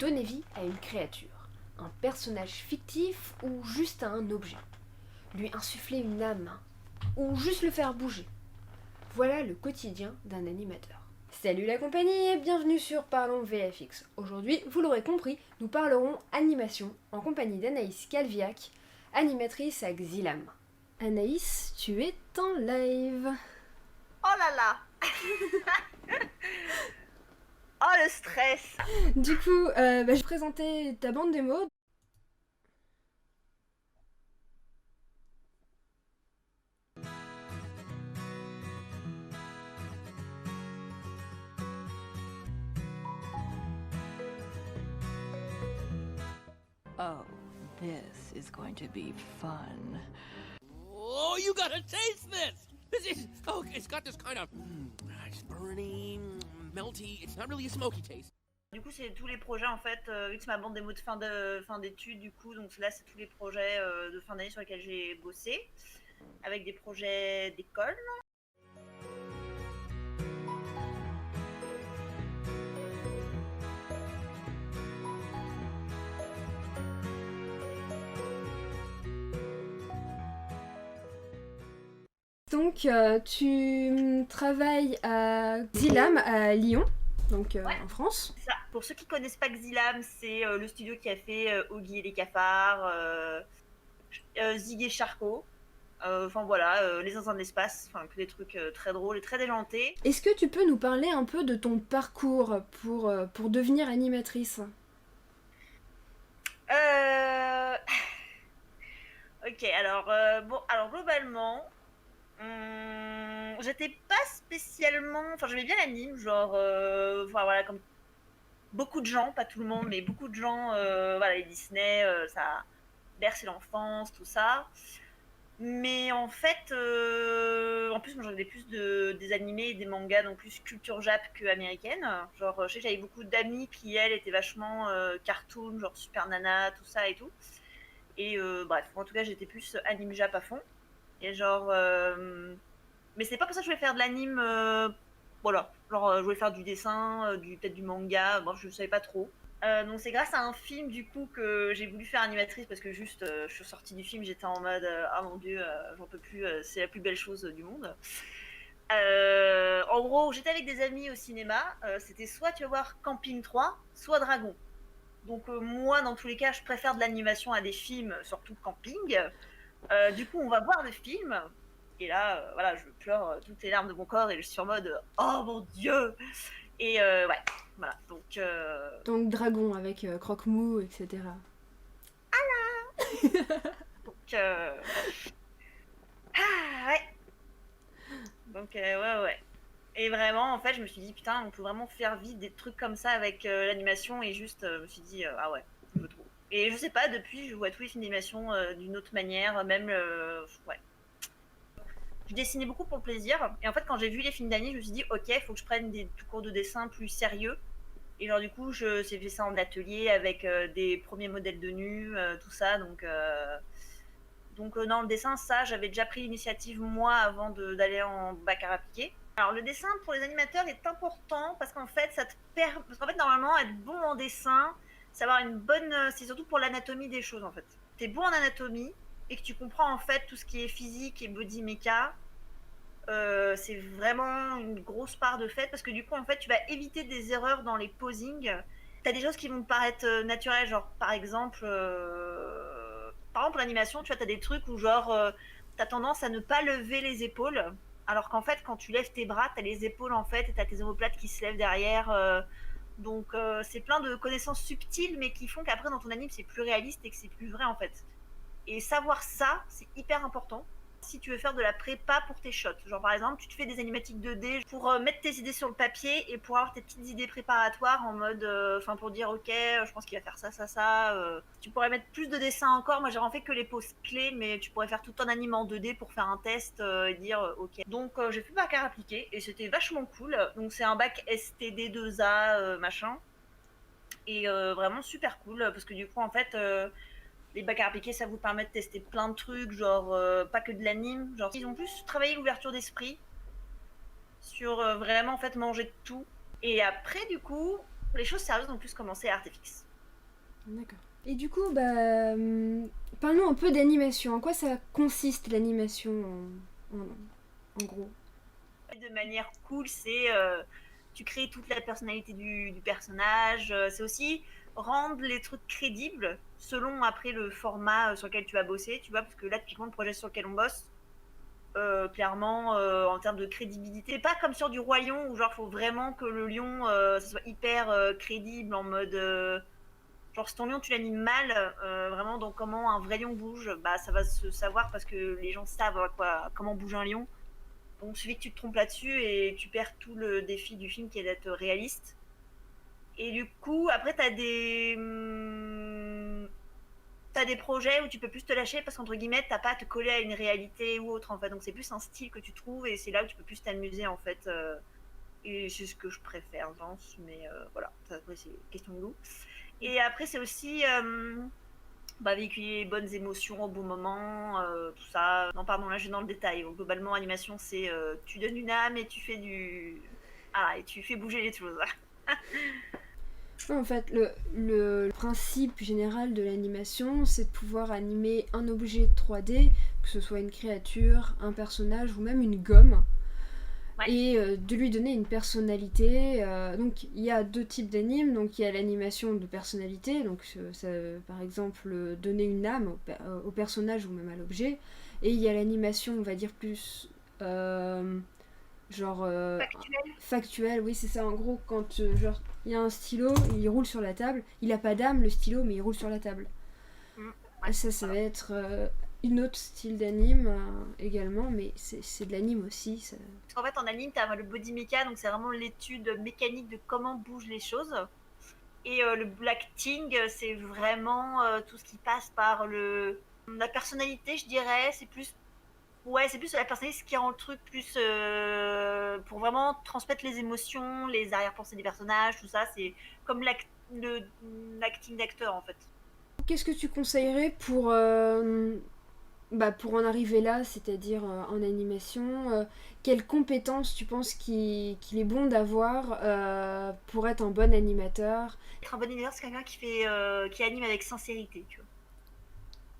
donner vie à une créature, un personnage fictif ou juste à un objet. Lui insuffler une âme ou juste le faire bouger. Voilà le quotidien d'un animateur. Salut la compagnie et bienvenue sur Parlons VFX. Aujourd'hui, vous l'aurez compris, nous parlerons animation en compagnie d'Anaïs Calviac, animatrice à Xilam. Anaïs, tu es en live. Oh là là. Oh le stress. Du coup, je vais présenter ta bande démo. Oh, this is going to be fun. Oh, you gotta taste this! This is, oh, it's got this kind of, it's burny, melty, it's not really a smoky taste. Du coup, c'est tous les projets en fait, vu que c'est ma bande démo de fin d'études, du coup, donc là, c'est tous les projets de fin d'année sur lesquels j'ai bossé, avec des projets d'école. Donc, tu travailles à Xilam à Lyon, donc Ouais. en France. Ça. Pour ceux qui connaissent pas Xilam, c'est le studio qui a fait Oggy et les cafards, Zig et Charcot. Enfin voilà, les zinzins de l'espace, enfin que des trucs très drôles et très déjantés. Est-ce que tu peux nous parler un peu de ton parcours pour devenir animatrice? Ok, alors, alors globalement, j'étais pas spécialement. Enfin, j'aimais bien l'anime, genre, enfin, voilà, comme beaucoup de gens, pas tout le monde, mais beaucoup de gens, voilà, les Disney, ça a bercé l'enfance, tout ça. Mais en fait, en plus, moi j'avais plus des animés et des mangas, donc plus culture jap que américaine. Genre, je sais que j'avais beaucoup d'amis qui, elles, étaient vachement cartoon, genre Super Nana, tout ça et tout. Et bref, en tout cas, j'étais plus anime jap à fond. Et genre. Mais c'est pas pour ça que je voulais faire de l'anime. Voilà. Genre, je voulais faire du dessin, peut-être du manga. Bon, je savais pas trop. Donc c'est grâce à un film du coup que j'ai voulu faire animatrice parce que juste je suis sortie du film, j'étais en mode ah mon dieu, j'en peux plus, c'est la plus belle chose du monde. En gros, j'étais avec des amis au cinéma, c'était soit tu vas voir Camping 3, soit Dragon. Donc moi dans tous les cas je préfère de l'animation à des films, surtout Camping. Du coup on va voir le film et là voilà je pleure toutes les larmes de mon corps et je suis en mode oh mon dieu. Et ouais, voilà. Donc Dragon avec Croque-Mou, etc. Donc ah, ouais. Donc ouais, ouais. Et vraiment, en fait, je me suis dit, putain, on peut vraiment faire vivre des trucs comme ça avec l'animation. Et juste, je me suis dit, ah ouais, je veux trop. Et je sais pas, depuis, je vois tous les films d'animation d'une autre manière. Même, ouais. Je dessinais beaucoup pour le plaisir. Et en fait, quand j'ai vu les films d'anime, je me suis dit, ok, il faut que je prenne des cours de dessin plus sérieux. Et genre, du coup, j'ai fait ça en atelier avec des premiers modèles de nus, tout ça. Donc dans le dessin, ça, j'avais déjà pris l'initiative moi avant d'aller en bac à appliqué. Alors le dessin pour les animateurs est important parce qu'en fait, ça te permet. Parce qu'en fait, normalement, être bon en dessin, c'est avoir une bonne. C'est surtout pour l'anatomie des choses en fait. T'es bon en anatomie et que tu comprends en fait tout ce qui est physique et body mecha. C'est vraiment une grosse part de fait parce que du coup, en fait, tu vas éviter des erreurs dans les posings. T'as des choses qui vont te paraître naturelles, genre par exemple l'animation, tu vois, t'as des trucs où genre t'as tendance à ne pas lever les épaules, alors qu'en fait quand tu lèves tes bras, t'as les épaules en fait et t'as tes omoplates qui se lèvent derrière. Donc c'est plein de connaissances subtiles mais qui font qu'après dans ton anime c'est plus réaliste et que c'est plus vrai en fait. Et savoir ça, c'est hyper important si tu veux faire de la prépa pour tes shots. Genre par exemple, tu te fais des animatiques 2D pour mettre tes idées sur le papier et pour avoir tes petites idées préparatoires en mode, enfin pour dire ok, je pense qu'il va faire ça, ça, ça. Tu pourrais mettre plus de dessins encore. Moi j'ai vraiment fait que les poses clés, mais tu pourrais faire tout en anime en 2D pour faire un test et dire ok. Donc j'ai fait bac à appliquer et c'était vachement cool. Donc c'est un bac STD2A machin. Et vraiment super cool parce que du coup en fait les bacs à appliquer, ça vous permet de tester plein de trucs, genre pas que de l'anime. Genre, ils ont plus travaillé l'ouverture d'esprit sur vraiment en fait manger de tout. Et après, du coup, les choses sérieuses ont plus commencé à Artefix. D'accord. Et du coup, parlons un peu d'animation. En quoi ça consiste l'animation en gros? De manière cool, c'est tu crées toute la personnalité du personnage. C'est aussi rendre les trucs crédibles selon après le format sur lequel tu vas bosser, tu vois, parce que là, typiquement, le projet sur lequel on bosse, clairement, en termes de crédibilité, pas comme sur du Roi Lion où genre faut vraiment que le lion ça soit hyper crédible en mode genre si ton lion tu l'animes mal, vraiment dans comment un vrai lion bouge, bah ça va se savoir parce que les gens savent comment bouge un lion. Donc, il suffit que tu te trompes là-dessus et tu perds tout le défi du film qui est d'être réaliste. Et du coup, après, t'as des projets où tu peux plus te lâcher parce qu'entre guillemets, t'as pas à te coller à une réalité ou autre en fait. Donc, c'est plus un style que tu trouves et c'est là où tu peux plus t'amuser en fait. Et c'est ce que je préfère, je pense. Mais voilà, ça, après, c'est question de goût. Et après, c'est aussi véhiculer les bonnes émotions au bon moment, tout ça. Non, pardon, là je vais dans le détail. Donc, globalement, animation, c'est tu donnes une âme et tu fais et tu fais bouger les choses. Ouais, en fait, le principe général de l'animation, c'est de pouvoir animer un objet 3D, que ce soit une créature, un personnage ou même une gomme, Ouais. et de lui donner une personnalité. Donc il y a deux types d'animes, donc il y a l'animation de personnalité, donc ça, par exemple donner une âme au personnage ou même à l'objet, et il y a l'animation, on va dire plus factuel, oui c'est ça, en gros quand genre il y a un stylo, il roule sur la table, il a pas d'âme le stylo mais il roule sur la table. Ouais, Ça voilà. va être une autre style d'anime également, mais c'est de l'anime aussi. Ça... Parce qu'en fait, en anime, t'as le body mecha, donc c'est vraiment l'étude mécanique de comment bougent les choses. Et l'acting, c'est vraiment tout ce qui passe par la personnalité, je dirais. C'est plus la personnalité ce qui rend le truc plus pour vraiment transmettre les émotions, les arrière-pensées des personnages, tout ça. C'est comme l'acting d'acteur en fait. Qu'est-ce que tu conseillerais pour en arriver là, c'est-à-dire en animation quelles compétences tu penses qu'il est bon d'avoir pour être un bon animateur? Être un bon animateur, c'est quelqu'un qui anime avec sincérité, tu vois.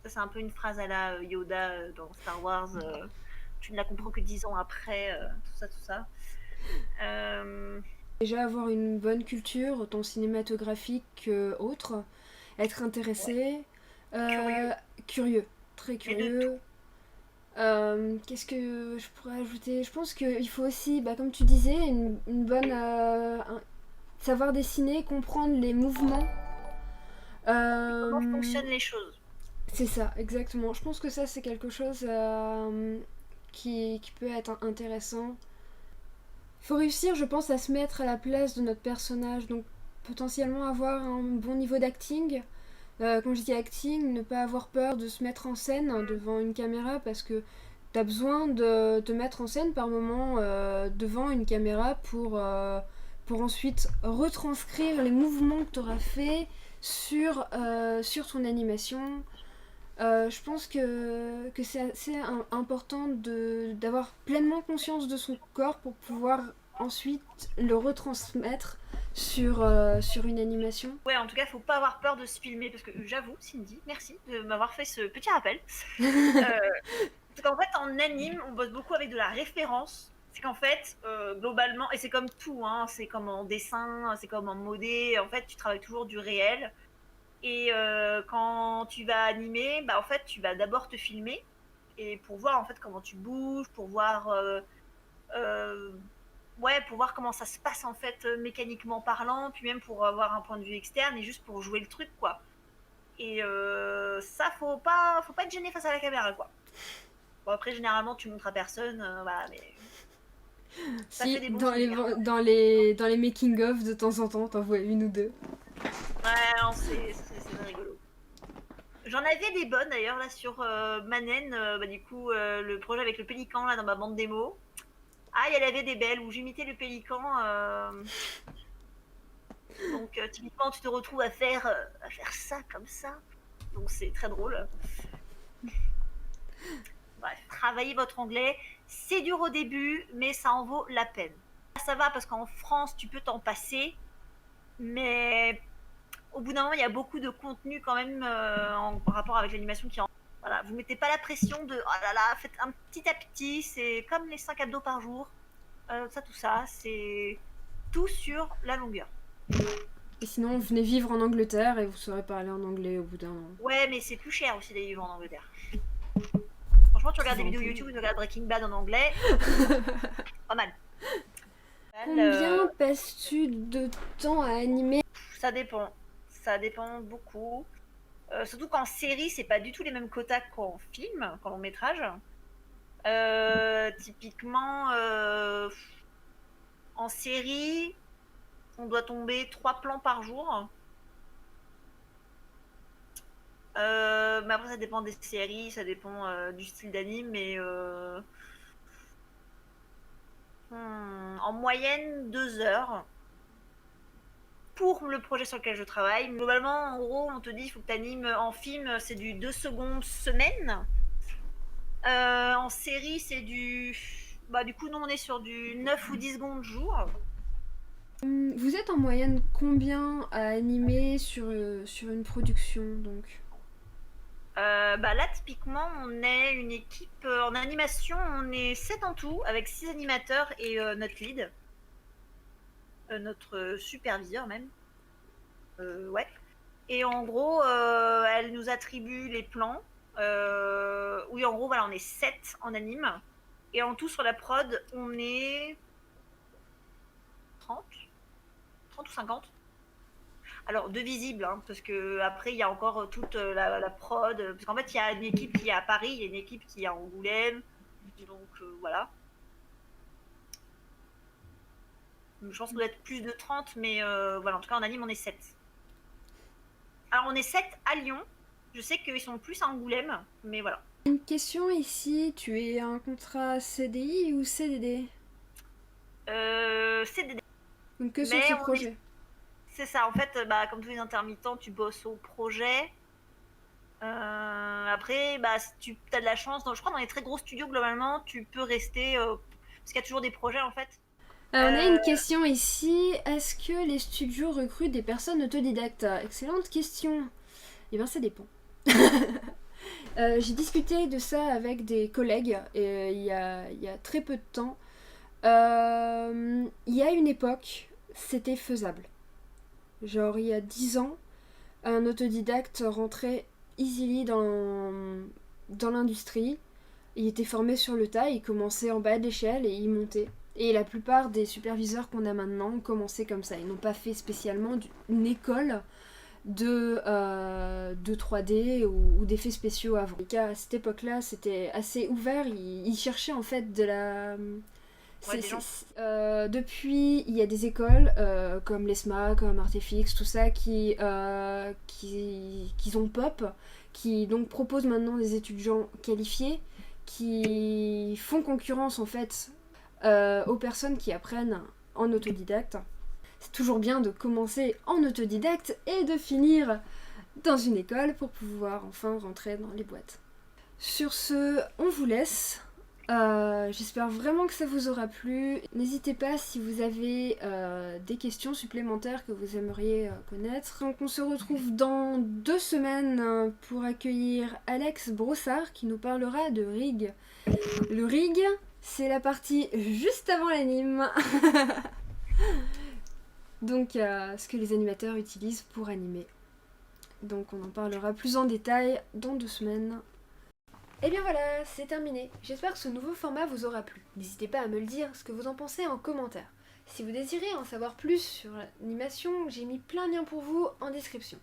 Ça, c'est un peu une phrase à la Yoda dans Star Wars. Tu ne la comprends que 10 ans après, tout ça. Déjà avoir une bonne culture, autant cinématographique qu'autre, être intéressé, Curieux. curieux, très Mais de tout. curieux. Qu'est-ce que je pourrais ajouter? Je pense qu'il faut aussi, comme tu disais, une bonne. Savoir dessiner, comprendre les mouvements. Et comment Euh, fonctionnent les choses. c'est ça, exactement. Je pense que ça, c'est quelque chose qui peut être intéressant. Il faut réussir, je pense, à se mettre à la place de notre personnage. Donc, potentiellement avoir un bon niveau d'acting. Quand je dis acting, ne pas avoir peur de se mettre en scène devant une caméra parce que t'as besoin de te mettre en scène par moment devant une caméra pour ensuite retranscrire les mouvements que t'auras fait sur ton animation. Je pense que c'est assez important d'avoir pleinement conscience de son corps pour pouvoir ensuite le retransmettre sur une animation. Ouais, en tout cas, faut pas avoir peur de se filmer parce que j'avoue, Cindy, merci de m'avoir fait ce petit rappel. Parce qu'en fait, en anime, on bosse beaucoup avec de la référence. C'est qu'en fait, globalement, et c'est comme tout, hein, c'est comme en dessin, c'est comme en modé, en fait, tu travailles toujours du réel. Et quand tu vas animer, en fait, tu vas d'abord te filmer et pour voir en fait comment tu bouges, pour voir pour voir comment ça se passe en fait mécaniquement parlant, puis même pour avoir un point de vue externe et juste pour jouer le truc quoi. Et ça faut pas être gêné face à la caméra quoi. Bon après généralement tu montres à personne, voilà mais ça fait Si, des bons dans les, souvenirs. dans les making-of, de temps en temps, t'en vois une ou deux. Ouais non c'est rigolo. J'en avais des bonnes d'ailleurs là sur Manen, du coup le projet avec le pélican là dans ma bande démo. Ah, il y en avait des belles où j'imitais le pélican. Donc, typiquement, tu te retrouves à faire ça comme ça. Donc, c'est très drôle. Bref, travaillez votre anglais. C'est dur au début, mais ça en vaut la peine. Ça va parce qu'en France, tu peux t'en passer. Mais bout d'un moment, il y a beaucoup de contenu quand même en rapport avec l'animation qui en... Voilà, vous mettez pas la pression de oh là là, faites un petit à petit, c'est comme les 5 abdos par jour, tout ça, c'est tout sur la longueur. Et sinon, venez vivre en Angleterre et vous saurez parler en anglais au bout d'un an. Ouais, mais c'est plus cher aussi d'aller vivre en Angleterre. Franchement, tu regardes des vidéos YouTube, tu regardes Breaking Bad en anglais, pas mal. Combien passes-tu de temps à animer? Ça dépend beaucoup. Surtout qu'en série, c'est pas du tout les mêmes quotas qu'en film, qu'en long métrage. Typiquement, en série, on doit tomber 3 plans par jour. Mais après, ça dépend des séries, ça dépend du style d'anime, mais en moyenne 2 heures pour le projet sur lequel je travaille. Globalement, en gros, on te dit il faut que tu animes en film, c'est du 2 secondes semaine. En série, c'est du... Bah, du coup, nous, on est sur du 9 ou 10 secondes jour. Vous êtes en moyenne combien à animer sur une production, donc? Bah là, typiquement, on est une équipe en animation, on est 7 en tout, avec 6 animateurs et notre lead. Notre superviseur même. Ouais. Et en gros, elle nous attribue les plans. Oui, en gros, voilà, on est 7 en anime. Et en tout, sur la prod, on est 30 ou 50. Alors, de visible, hein, parce que après il y a encore toute la prod. Parce qu'en fait, il y a une équipe qui est à Paris, il y a une équipe qui est à Angoulême. Donc, voilà. Je pense qu'on doit être plus de 30, mais voilà, en tout cas, en anime, on est 7. Alors, on est 7 à Lyon. Je sais qu'ils sont plus à Angoulême, mais voilà. Une question ici, tu es un contrat CDI ou CDD? CDD. Donc que sur Mais ce on projet. C'est ça, en fait, bah, comme tous les intermittents, tu bosses au projet. Après, bah, si tu as de la chance, je crois dans les très gros studios, globalement, tu peux rester... parce qu'il y a toujours des projets, en fait. Alors, on a une question ici. Est-ce que les studios recrutent des personnes autodidactes? Excellente question. Eh bien, ça dépend. J'ai discuté de ça avec des collègues il y a très peu de temps. Il y a une époque, c'était faisable. Genre, il y a 10 ans, un autodidacte rentrait easily dans l'industrie. Il était formé sur le tas, il commençait en bas de l'échelle et il montait. Et la plupart des superviseurs qu'on a maintenant ont commencé comme ça. Ils n'ont pas fait spécialement une école de 3D ou d'effets spéciaux avant. À cette époque-là, c'était assez ouvert. Ils cherchaient en fait de la... depuis, il y a des écoles comme l'ESMA, comme Artefix, tout ça, qui ont pop, qui donc proposent maintenant des étudiants qualifiés, qui font concurrence en fait aux personnes qui apprennent en autodidacte. C'est toujours bien de commencer en autodidacte et de finir dans une école pour pouvoir enfin rentrer dans les boîtes. Sur ce, on vous laisse. J'espère vraiment que ça vous aura plu. N'hésitez pas si vous avez des questions supplémentaires que vous aimeriez connaître. Donc on se retrouve dans 2 semaines pour accueillir Alex Brossard qui nous parlera de rig. Le rig, c'est la partie juste avant l'anime. Donc ce que les animateurs utilisent pour animer. Donc on en parlera plus en détail dans 2 semaines. Et bien voilà, c'est terminé. J'espère que ce nouveau format vous aura plu. N'hésitez pas à me le dire ce que vous en pensez en commentaire. Si vous désirez en savoir plus sur l'animation, j'ai mis plein de liens pour vous en description.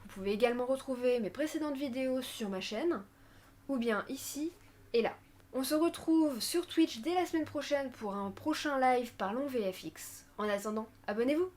Vous pouvez également retrouver mes précédentes vidéos sur ma chaîne, ou bien ici et là. On se retrouve sur Twitch dès la semaine prochaine pour un prochain live Parlons VFX. En attendant, abonnez-vous!